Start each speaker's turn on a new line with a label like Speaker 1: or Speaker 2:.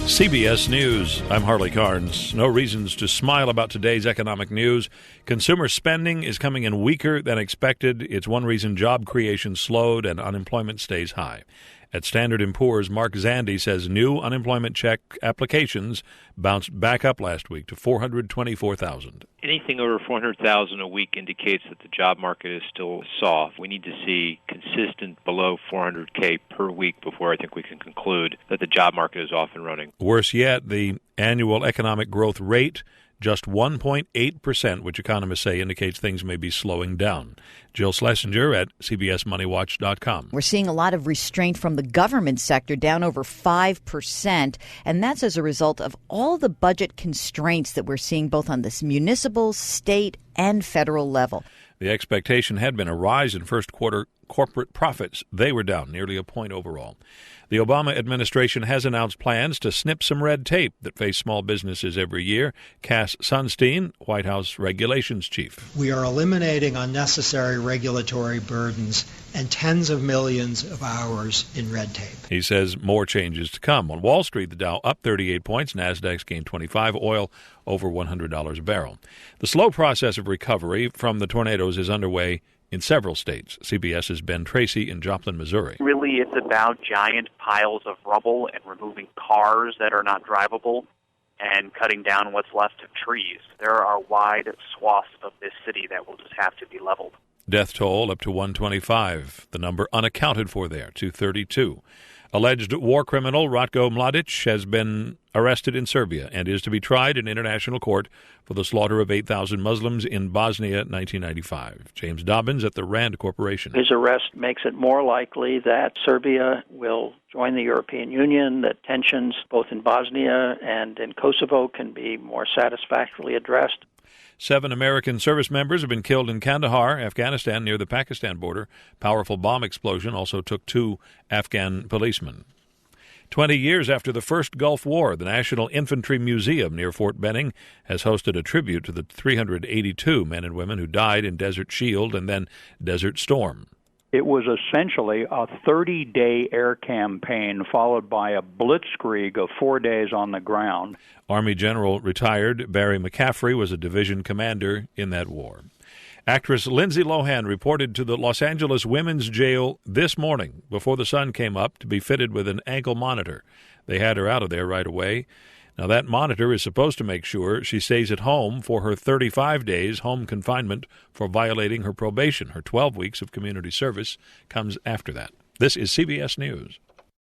Speaker 1: CBS News. I'm Harley Carnes. No reasons to smile about today's economic news. Consumer spending is coming in weaker than expected. It's one reason job creation slowed and unemployment stays high. At Standard & Poor's, Mark Zandi says new unemployment check applications bounced back up last week to 424,000.
Speaker 2: Anything over 400,000 a week indicates that the job market is still soft. We need to see consistent below 400K per week before I think we can conclude that the job market is off and running.
Speaker 1: Worse yet, the annual economic growth rate, just 1.8%, which economists say indicates things may be slowing down. Jill Schlesinger at CBSMoneyWatch.com.
Speaker 3: We're seeing a lot of restraint from the government sector, down over 5%, and that's as a result of all the budget constraints that we're seeing both on this municipal, state, and federal level.
Speaker 1: The expectation had been a rise in first quarter corporate profits. They were down nearly a point overall. The Obama administration has announced plans to snip some red tape that face small businesses every year. Cass Sunstein, White House regulations chief.
Speaker 4: We are eliminating unnecessary regulatory burdens and tens of millions of hours in red tape.
Speaker 1: He says more changes to come. On Wall Street, the Dow up 38 points, Nasdaq's gained 25, oil over $100 a barrel. The slow process of recovery from the tornadoes is underway in several states. CBS's Ben Tracy in Joplin, Missouri.
Speaker 5: Really, it's about giant piles of rubble and removing cars that are not drivable and cutting down what's left of trees. There are wide swaths of this city that will just have to be leveled.
Speaker 1: Death toll up to 125. The number unaccounted for there, 232. Alleged war criminal Ratko Mladic has been arrested in Serbia and is to be tried in international court for the slaughter of 8,000 Muslims in Bosnia 1995. James Dobbins at the Rand Corporation.
Speaker 6: His arrest makes it more likely that Serbia will join the European Union, that tensions both in Bosnia and in Kosovo can be more satisfactorily addressed.
Speaker 1: 7 American service members have been killed in Kandahar, Afghanistan, near the Pakistan border. Powerful bomb explosion also took 2 Afghan policemen. 20 years after the first Gulf War, the National Infantry Museum near Fort Benning has hosted a tribute to the 382 men and women who died in Desert Shield and then Desert Storm.
Speaker 7: It was essentially a 30-day air campaign followed by a blitzkrieg of 4 days on the ground.
Speaker 1: Army General retired Barry McCaffrey was a division commander in that war. Actress Lindsay Lohan reported to the Los Angeles Women's Jail this morning before the sun came up to be fitted with an ankle monitor. They had her out of there right away. Now, that monitor is supposed to make sure she stays at home for her 35 days home confinement for violating her probation. Her 12 weeks of community service comes after that. This is CBS News.